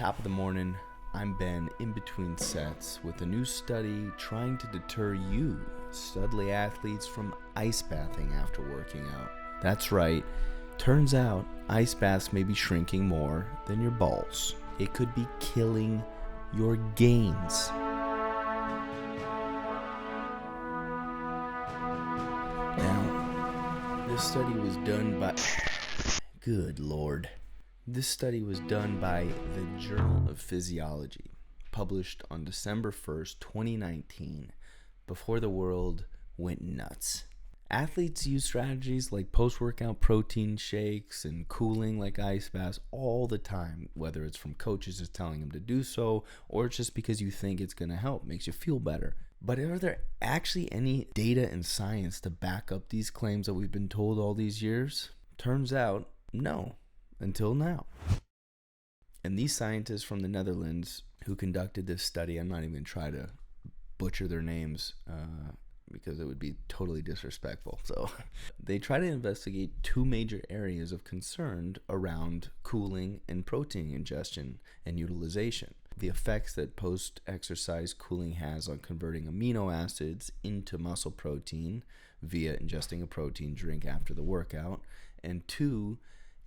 Top of the morning, I'm Ben InBetween Sets with a new study trying to deter you, studly athletes, from ice bathing after working out. That's right, turns out ice baths may be shrinking more than your balls. It could be killing your gains. Now, this study was done by... Good Lord. This study was done by the Journal of Physiology, published on December 1st, 2019, before the world went nuts. Athletes use strategies like post-workout protein shakes and cooling like ice baths all the time, whether it's from coaches just telling them to do so, or it's just because you think it's going to help, makes you feel better. But are there actually any data and science to back up these claims that we've been told all these years? Turns out, no. Until now. And these scientists from the Netherlands who conducted this study, I'm not even going to try to butcher their names because it would be totally disrespectful. So they try to investigate two major areas of concern around cooling and protein ingestion and utilization. The effects that post-exercise cooling has on converting amino acids into muscle protein via ingesting a protein drink after the workout. And two,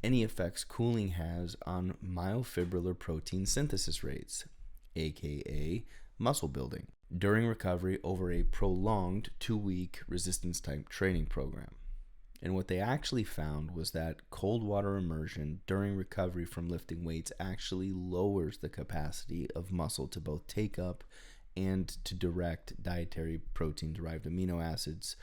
any effects cooling has on myofibrillar protein synthesis rates, aka muscle building, during recovery over a prolonged 2-week resistance type training program. And what they actually found was that cold water immersion during recovery from lifting weights actually lowers the capacity of muscle to both take up and to direct dietary protein derived amino acids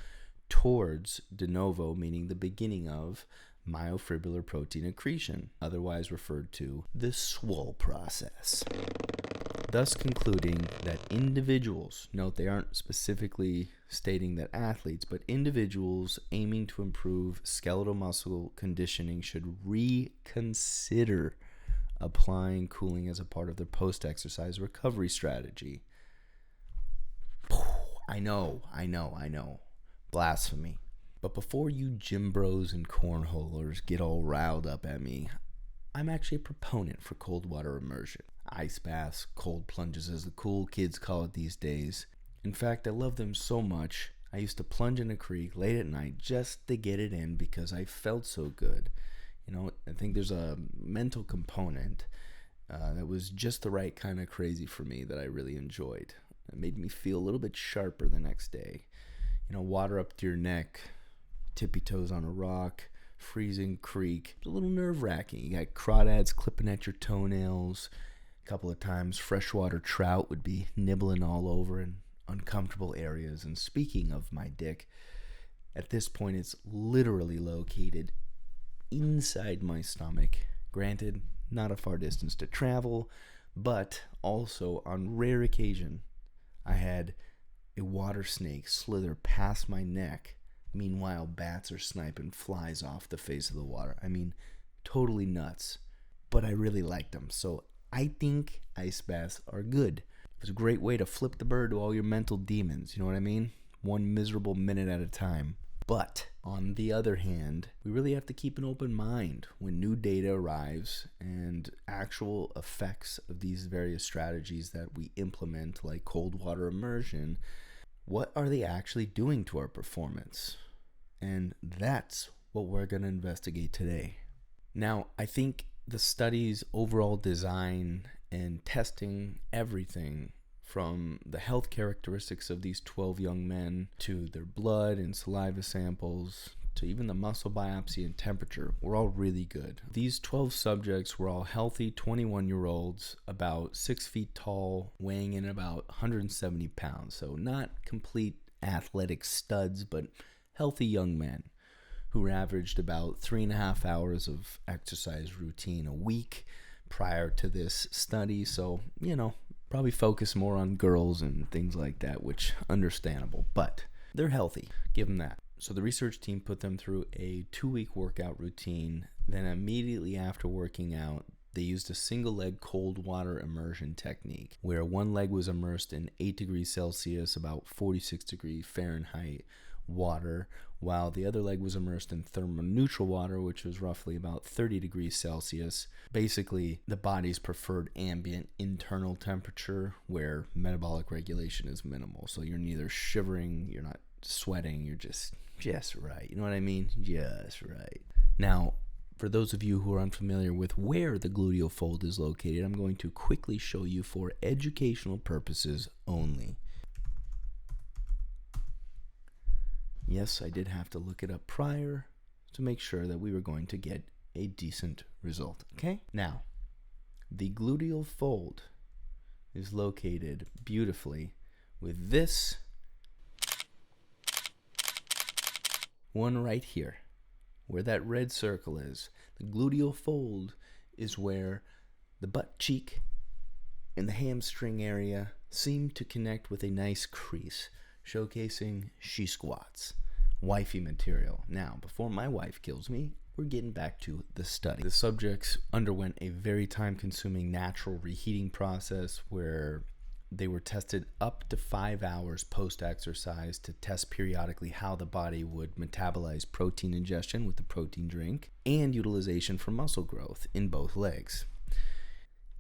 towards de novo, meaning the beginning of myofibrillar protein accretion, otherwise referred to the swole process. Thus concluding that individuals, note they aren't specifically stating that athletes, but individuals aiming to improve skeletal muscle conditioning should reconsider applying cooling as a part of their post-exercise recovery strategy. I know. Blasphemy. But before you gym bros and cornholers get all riled up at me, I'm actually a proponent for cold water immersion. Ice baths, cold plunges as the cool kids call it these days. In fact, I love them so much, I used to plunge in a creek late at night just to get it in because I felt so good. You know, I think there's a mental component that was just the right kind of crazy for me that I really enjoyed. It made me feel a little bit sharper the next day. You know, water up to your neck, tippy toes on a rock, freezing creek. It's a little nerve-wracking. You got crawdads clipping at your toenails. A couple of times freshwater trout would be nibbling all over in uncomfortable areas. And speaking of my dick, at this point it's literally located inside my stomach. Granted, not a far distance to travel, but also on rare occasion I had a water snake slither past my neck. Meanwhile, bats are sniping flies off the face of the water. I mean, totally nuts. But I really liked them. So I think ice baths are good. It's a great way to flip the bird to all your mental demons. You know what I mean? One miserable minute at a time. But on the other hand, we really have to keep an open mind when new data arrives and actual effects of these various strategies that we implement, like cold water immersion. What are they actually doing to our performance? And that's what we're going to investigate today. Now, I think the study's overall design and testing everything from the health characteristics of these 12 young men to their blood and saliva samples to even the muscle biopsy and temperature were all really good. These 12 subjects were all healthy 21-year-olds, about 6 feet tall, weighing in about 170 pounds. So not complete athletic studs, but healthy young men who averaged about 3.5 hours of exercise routine a week prior to this study. So, you know, probably focus more on girls and things like that, which understandable, but they're healthy. Give them that. So the research team put them through a 2-week workout routine. Then immediately after working out, they used a single leg cold water immersion technique where one leg was immersed in 8 degrees Celsius, about 46 degrees Fahrenheit water, while the other leg was immersed in thermoneutral water, which was roughly about 30 degrees Celsius. Basically, the body's preferred ambient internal temperature where metabolic regulation is minimal. So you're neither shivering, you're not sweating, you're just right. You know what I mean? Just right. Now, for those of you who are unfamiliar with where the gluteal fold is located, I'm going to quickly show you for educational purposes only. Yes, I did have to look it up prior to make sure that we were going to get a decent result, okay? Now, the gluteal fold is located beautifully with this one right here, where that red circle is. The gluteal fold is where the butt cheek and the hamstring area seem to connect with a nice crease, showcasing she squats. Wifey material. Now, before my wife kills me, we're getting back to the study. The subjects underwent a very time-consuming natural reheating process where they were tested up to 5 hours post-exercise to test periodically how the body would metabolize protein ingestion with the protein drink and utilization for muscle growth in both legs.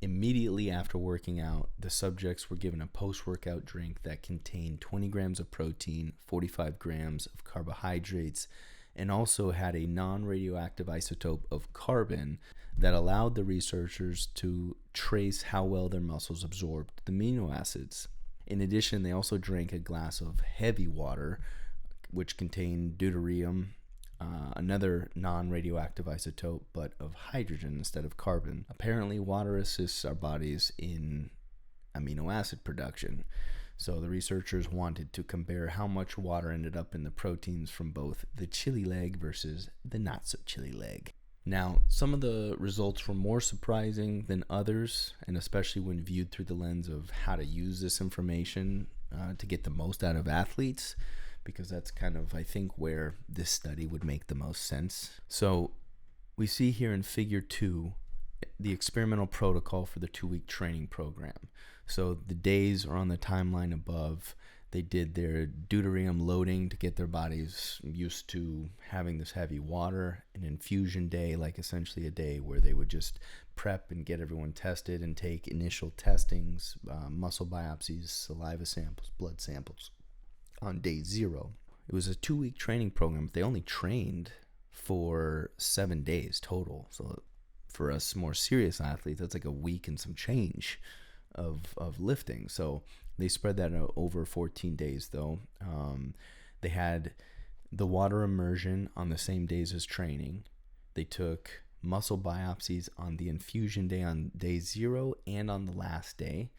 Immediately after working out, the subjects were given a post-workout drink that contained 20 grams of protein, 45 grams of carbohydrates, and also had a non-radioactive isotope of carbon that allowed the researchers to trace how well their muscles absorbed the amino acids. In addition, they also drank a glass of heavy water, which contained deuterium, another non-radioactive isotope, but of hydrogen instead of carbon. Apparently, water assists our bodies in amino acid production. So the researchers wanted to compare how much water ended up in the proteins from both the chili leg versus the not so chili leg. Now, some of the results were more surprising than others, and especially when viewed through the lens of how to use this information to get the most out of athletes, because that's kind of, I think, where this study would make the most sense. So we see here in figure 2 the experimental protocol for the 2-week training program. So the days are on the timeline above. They did their deuterium loading to get their bodies used to having this heavy water, an infusion day, like essentially a day where they would just prep and get everyone tested and take initial testings, muscle biopsies, saliva samples, blood samples on day 0. It was a 2-week training program. They only trained for 7 days total. So for us more serious athletes, that's like a week and some change of lifting. So they spread that out over 14 days though. They had the water immersion on the same days as training. They took muscle biopsies on the infusion day on day 0 and on the last day.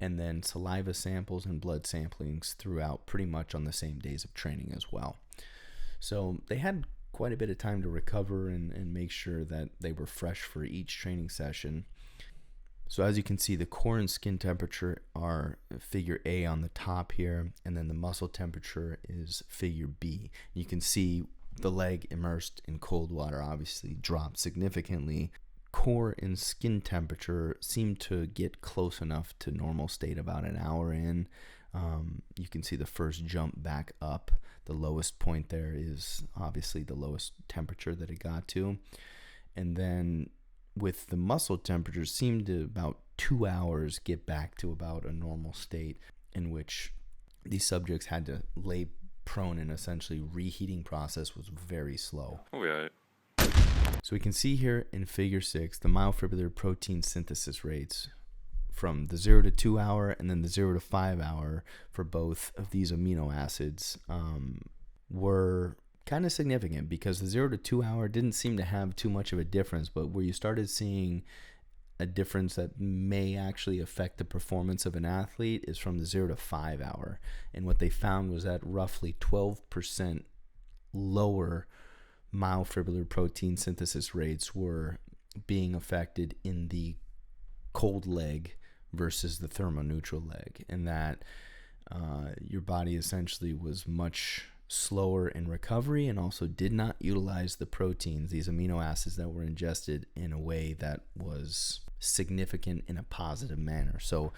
And then saliva samples and blood samplings throughout pretty much on the same days of training as well. So they had quite a bit of time to recover and make sure that they were fresh for each training session. So as you can see, the core and skin temperature are figure A on the top here, and then the muscle temperature is figure B. You can see the leg immersed in cold water obviously dropped significantly. Core and skin temperature seem to get close enough to normal state about an hour in. You can see the first jump back up. The lowest point there is obviously the lowest temperature that it got to. And then with the muscle temperature, seemed to about 2 hours get back to about a normal state, in which these subjects had to lay prone, and essentially reheating process was very slow. Okay. So we can see here in figure 6 the myofibrillar protein synthesis rates from the 0 to 2 hour and then the 0 to 5 hour for both of these amino acids were kind of significant, because the 0 to 2 hour didn't seem to have too much of a difference, but where you started seeing a difference that may actually affect the performance of an athlete is from the 0 to 5 hour. And what they found was that roughly 12% lower myofibrillar protein synthesis rates were being affected in the cold leg versus the thermoneutral leg, and that your body essentially was much slower in recovery and also did not utilize the proteins, these amino acids that were ingested, in a way that was significant in a positive manner. So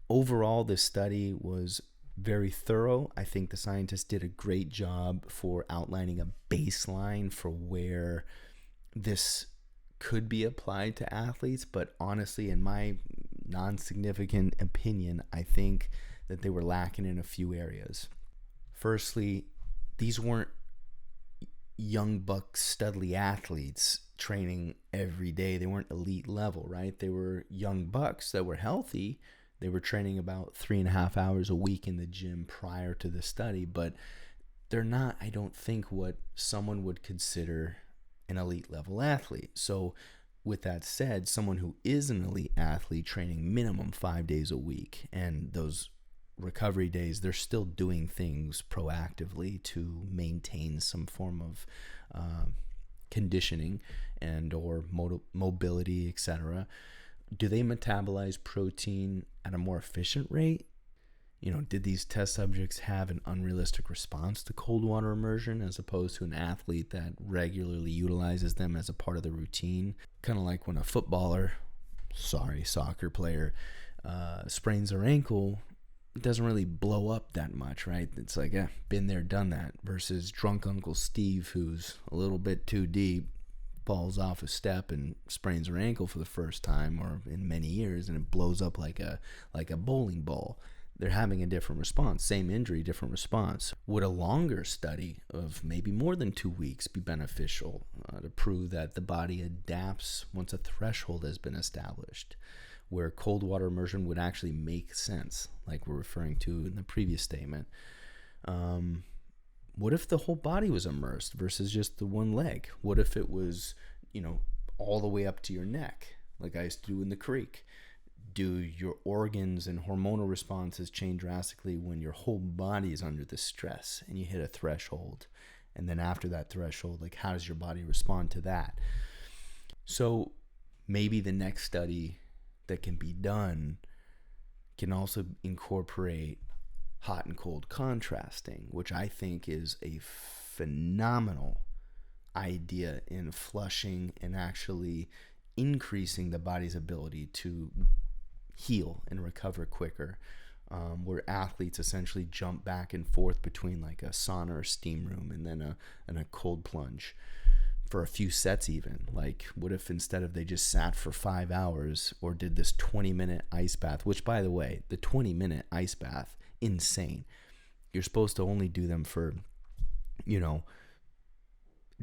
overall, this study was very thorough. I think the scientists did a great job for outlining a baseline for where this could be applied to athletes. But honestly, in my non-significant opinion, I think that they were lacking in a few areas. Firstly, these weren't young buck studly athletes training every day. They weren't elite level, right? They were young bucks that were healthy. They were training about 3.5 hours a week in the gym prior to the study, but they're not, I don't think, what someone would consider an elite level athlete. So with that said, someone who is an elite athlete training minimum 5 days a week, and those recovery days, they're still doing things proactively to maintain some form of conditioning and or mobility, etc. Do they metabolize protein at a more efficient rate? You know, did these test subjects have an unrealistic response to cold water immersion as opposed to an athlete that regularly utilizes them as a part of the routine? Kind of like when a soccer player sprains their ankle, it doesn't really blow up that much, right? It's like, been there, done that, versus drunk Uncle Steve, who's a little bit too deep, falls off a step and sprains her ankle for the first time or in many years, and it blows up like a bowling ball. They're having a different response. Same injury, different response. Would a longer study of maybe more than 2 weeks be beneficial to prove that the body adapts once a threshold has been established, where cold water immersion would actually make sense, like we're referring to in the previous statement? What if the whole body was immersed versus just the one leg? What if it was, all the way up to your neck, like I used to do in the creek? Do your organs and hormonal responses change drastically when your whole body is under the stress and you hit a threshold? And then after that threshold, like, how does your body respond to that? So maybe the next study that can be done can also incorporate hot and cold contrasting, which I think is a phenomenal idea in flushing and actually increasing the body's ability to heal and recover quicker, where athletes essentially jump back and forth between like a sauna or steam room and then a cold plunge for a few sets even. Like, what if instead of they just sat for 5 hours or did this 20-minute ice bath, which, by the way, the 20-minute ice bath, insane. You're supposed to only do them for,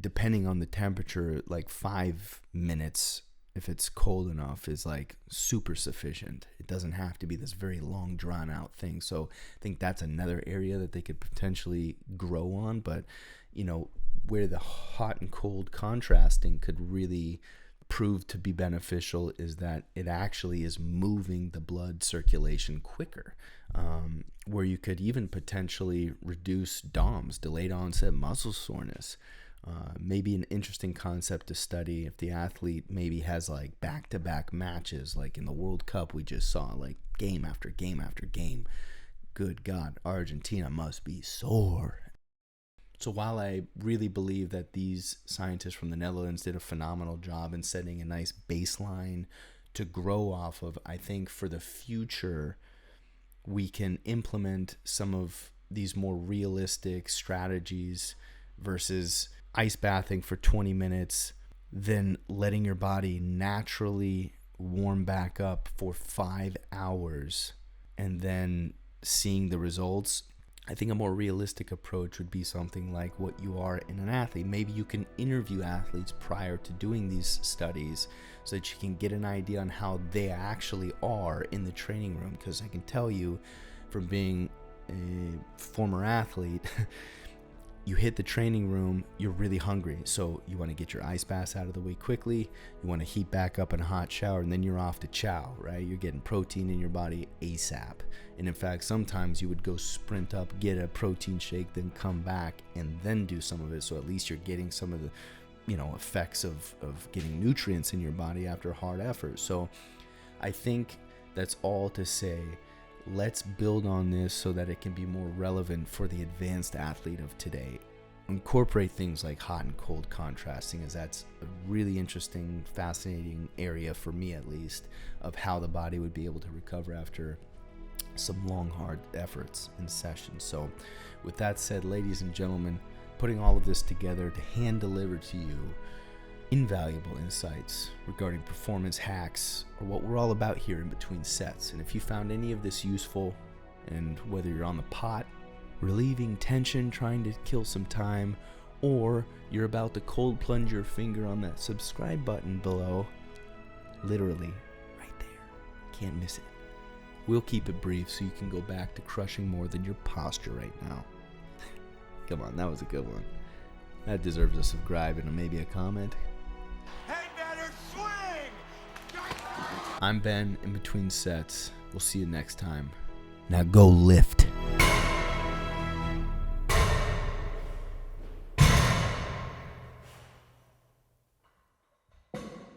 depending on the temperature, like 5 minutes, if it's cold enough, is like super sufficient. It doesn't have to be this very long, drawn out thing. So I think that's another area that they could potentially grow on. But, where the hot and cold contrasting could really prove to be beneficial is that it actually is moving the blood circulation quicker, where you could even potentially reduce DOMS, delayed onset muscle soreness. Maybe an interesting concept to study if the athlete maybe has like back-to-back matches, like in the World Cup we just saw, like game after game after game. Good God, Argentina must be sore. So while I really believe that these scientists from the Netherlands did a phenomenal job in setting a nice baseline to grow off of, I think for the future we can implement some of these more realistic strategies versus ice bathing for 20 minutes, then letting your body naturally warm back up for 5 hours and then seeing the results. I think a more realistic approach would be something like what you are in an athlete. Maybe you can interview athletes prior to doing these studies so that you can get an idea on how they actually are in the training room. Because I can tell you from being a former athlete, you hit the training room, you're really hungry. So you want to get your ice baths out of the way quickly. You want to heat back up in a hot shower, and then you're off to chow, right? You're getting protein in your body ASAP. And in fact, sometimes you would go sprint up, get a protein shake, then come back and then do some of it. So at least you're getting some of the, effects of getting nutrients in your body after hard effort. So I think that's all to say, let's build on this so that it can be more relevant for the advanced athlete of today. Incorporate things like hot and cold contrasting, as that's a really interesting, fascinating area for me at least, of how the body would be able to recover after some long, hard efforts in session. So with that said, ladies and gentlemen, putting all of this together to hand deliver to you invaluable insights regarding performance hacks, or what we're all about here in between sets. And if you found any of this useful, and whether you're on the pot, relieving tension, trying to kill some time, or you're about to cold plunge your finger on that subscribe button below, literally right there, can't miss it. We'll keep it brief so you can go back to crushing more than your posture right now. Come on, that was a good one. That deserves a subscribe and maybe a comment. Hey, better swing! I'm Ben InBetween Sets. We'll see you next time. Now go lift.